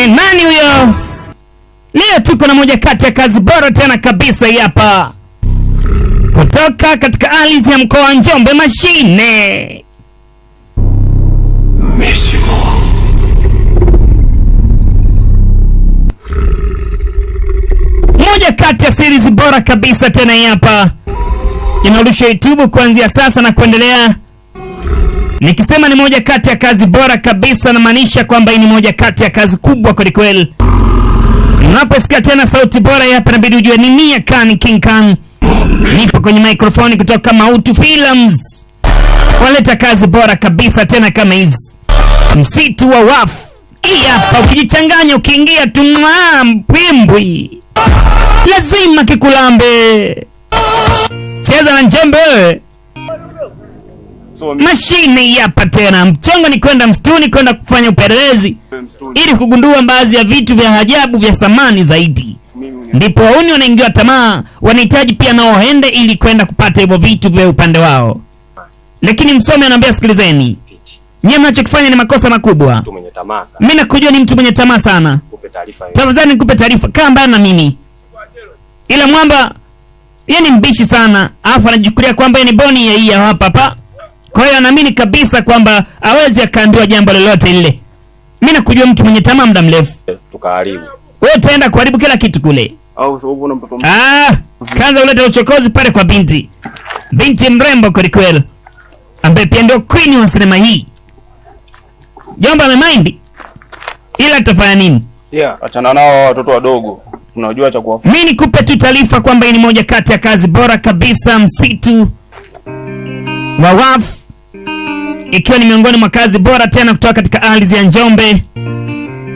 Nani huyo? Leo tuko na moja kati ya kazi bora tena kabisa hapa, kutoka katika ardhi ya mkoa wa Njombe, Mashine. Moja kati ya series bora kabisa tena hapa, inarushwa YouTube kuanzia sasa na kuendelea. Nikisema ni moja kati ya kazi bora kabisa, na maanisha kwamba hii ni moja kati ya kazi kubwa kweli kweli. Unaposikia tena sauti bora hapa, inabidi ujue ni Nia Khan King Khan. Nipo kwenye microphone kutoka Mautu Films, waleta kazi bora kabisa tena kama hizi. Msitu wa Wafu hii hapa, ukijichanganya ukiingia tu mpwimbwi lazima kikulambe. Cheza na Njombe. Mashine hapa tena. Mchongo ni kwenda msituni, kwenda kufanya upelelezi ili kugundua baadhi ya vitu vya ajabu vya samani zaidi. Ndipo wauni wanaingia tamaa, wanahitaji pia nao waende ili kwenda kupata hivyo vitu vya upande wao. Lakini msomi anaambia, sikilizeni, nyinyi mnachokifanya ni makosa makubwa. Mimi nakujua ni mtu mwenye tamaa sana. Tafadhali nikupe taarifa, kaa mbali na mimi. Ila mwamba yeye ni mbishi sana, afu anajichukulia kwamba yeye ni boni ya hii hapa. Kwa hiyo anaamini kabisa kwamba hawezi akaambiwa jambo lolote lile. Mimi nakujua mtu mwenye tamaa muda mrefu. Tukaharibu. Wewe utaenda kuharibu kila kitu kule. Au sababu una mtoto. Kaanza uleta uchokozi pale kwa binti. Binti mrembo kweli kweli, ambaye pia ndio queen wa sinema hii. Jomba amemind. Ila atafanya nini? Achana nao watoto wadogo. Unajua cha kuwafanya. Mimi nikupe tu taarifa kwamba hii ni moja kati ya kazi bora kabisa, Msitu wa Wafu, ikiwa ni miongoni mwa kazi bora tena kutoka katika ardhi ya Njombe,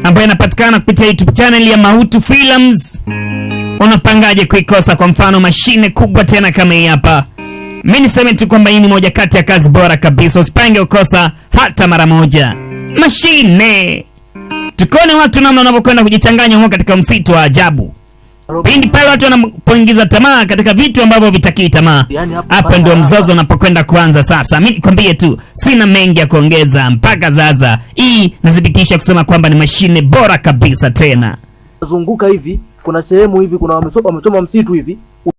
ambayo inapatikana kupitia YouTube channel ya Mautu Films. Unapangaje kuikosa? Kwa mfano mashine kubwa tena kama hii hapa. Mimi niseme tu kwamba hii ni moja kati ya kazi bora kabisa, usipange ukosa hata mara moja. Mashine. Tukone watu namna wanavyokwenda kujichanganya huko katika msitu wa ajabu. Pindi pale watu wanapoingiza tamaa katika vitu ambavyo vitakii tamaa, hapa ndio mzozo unapokwenda kuanza sasa. Mimi nikwambie tu, sina mengi ya kuongeza mpaka sasa. Hii nadhibitisha kusema kwamba ni mashine bora kabisa tena. Zunguka hivi, kuna sehemu hivi, kuna wamechoma msitu hivi.